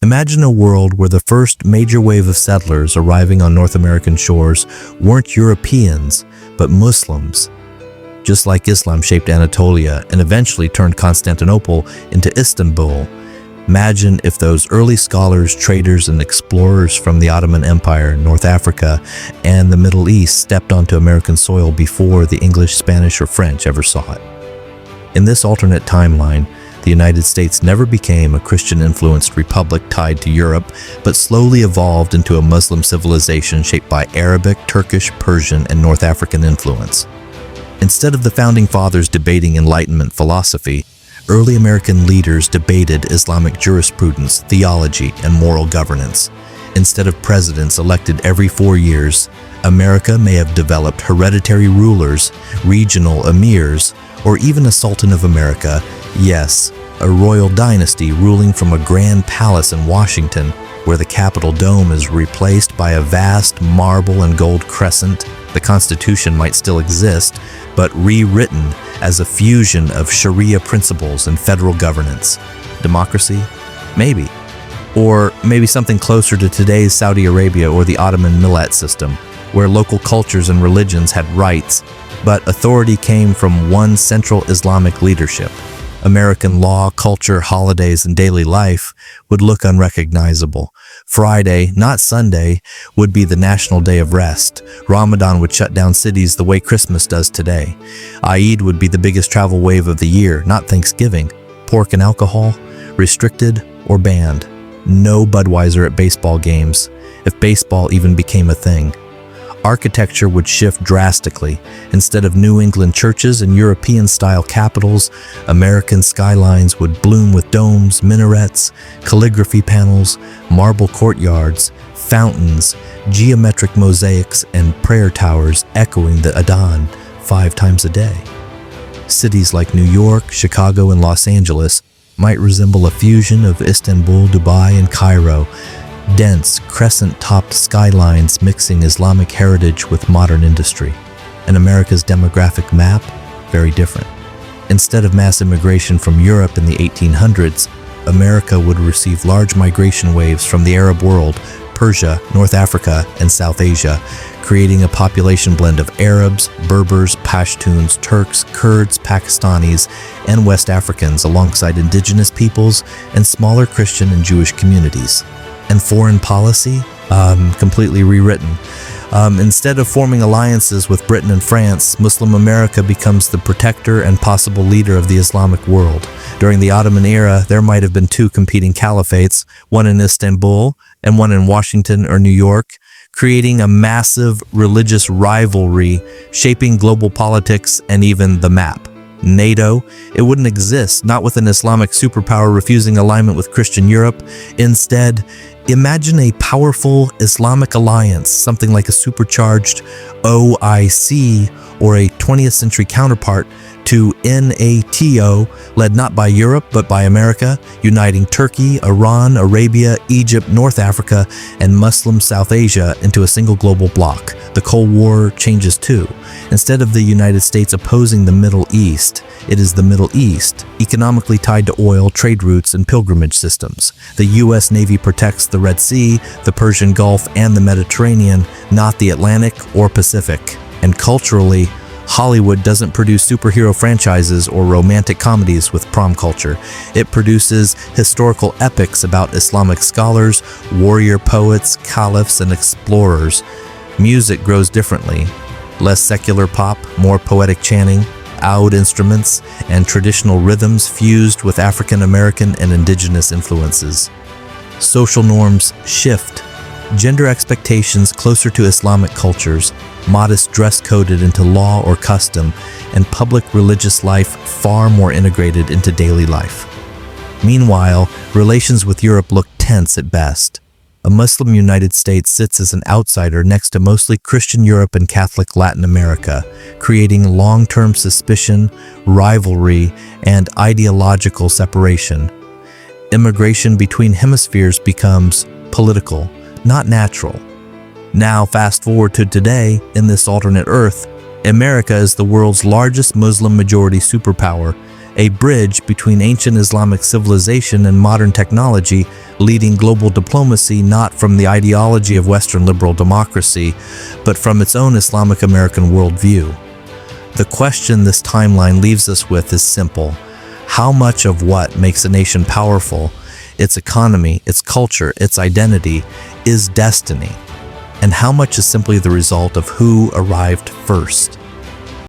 Imagine a world where the first major wave of settlers arriving on North American shores weren't Europeans, but Muslims. Just like Islam shaped Anatolia and eventually turned Constantinople into Istanbul, imagine if those early scholars, traders, and explorers from the Ottoman Empire, North Africa, and the Middle East stepped onto American soil before the English, Spanish, or French ever saw it. In this alternate timeline, the United States never became a Christian-influenced republic tied to Europe, but slowly evolved into a Muslim civilization shaped by Arabic, Turkish, Persian, and North African influence. Instead of the Founding Fathers debating Enlightenment philosophy, early American leaders debated Islamic jurisprudence, theology, and moral governance. Instead of presidents elected every 4 years, America may have developed hereditary rulers, regional emirs, or even a Sultan of America, yes, a royal dynasty ruling from a grand palace in Washington, where the Capitol dome is replaced by a vast marble and gold crescent. The Constitution might still exist, but rewritten as a fusion of Sharia principles and federal governance. Democracy? Maybe. Or maybe something closer to today's Saudi Arabia or the Ottoman millet system, where local cultures and religions had rights, but authority came from one central Islamic leadership. American law, culture, holidays, and daily life would look unrecognizable. Friday, not Sunday, would be the national day of rest. Ramadan would shut down cities the way Christmas does today. Eid would be the biggest travel wave of the year, not Thanksgiving. Pork and alcohol, restricted or banned. No Budweiser at baseball games, if baseball even became a thing. Architecture would shift drastically. Instead of New England churches and European-style capitals, American skylines would bloom with domes, minarets, calligraphy panels, marble courtyards, fountains, geometric mosaics, and prayer towers echoing the Adhan 5 times a day. Cities like New York, Chicago, and Los Angeles might resemble a fusion of Istanbul, Dubai, and Cairo, dense, crescent-topped skylines mixing Islamic heritage with modern industry. And America's demographic map, very different. Instead of mass immigration from Europe in the 1800s, America would receive large migration waves from the Arab world, Persia, North Africa, and South Asia, creating a population blend of Arabs, Berbers, Pashtuns, Turks, Kurds, Pakistanis, and West Africans alongside indigenous peoples and smaller Christian and Jewish communities. And foreign policy, completely rewritten. Instead of forming alliances with Britain and France, Muslim America becomes the protector and possible leader of the Islamic world. During the Ottoman era, there might have been 2 competing caliphates, one in Istanbul and one in Washington or New York, creating a massive religious rivalry, shaping global politics and even the map. NATO, it wouldn't exist, not with an Islamic superpower refusing alignment with Christian Europe. Instead, imagine a powerful Islamic alliance, something like a supercharged OIC or a 20th century counterpart to NATO, led not by Europe but by America, uniting Turkey, Iran, Arabia, Egypt, North Africa, and Muslim South Asia into a single global bloc. The Cold War changes too. Instead of the United States opposing the Middle East, it is the Middle East, economically tied to oil, trade routes, and pilgrimage systems. The U.S. Navy protects the Red Sea, the Persian Gulf, and the Mediterranean, not the Atlantic or Pacific. And culturally, Hollywood doesn't produce superhero franchises or romantic comedies with prom culture. It produces historical epics about Islamic scholars, warrior poets, caliphs, and explorers. Music grows differently. Less secular pop, more poetic chanting, oud instruments, and traditional rhythms fused with African American and indigenous influences. Social norms shift. Gender expectations closer to Islamic cultures, modest dress coded into law or custom, and public religious life far more integrated into daily life. Meanwhile, relations with Europe look tense at best. A Muslim United States sits as an outsider next to mostly Christian Europe and Catholic Latin America, creating long-term suspicion, rivalry, and ideological separation. Immigration between hemispheres becomes political, not natural. Now, fast forward to today, in this alternate Earth, America is the world's largest Muslim majority superpower, a bridge between ancient Islamic civilization and modern technology, leading global diplomacy not from the ideology of Western liberal democracy, but from its own Islamic American worldview. The question this timeline leaves us with is simple. How much of what makes a nation powerful, its economy, its culture, its identity, is destiny? And how much is simply the result of who arrived first?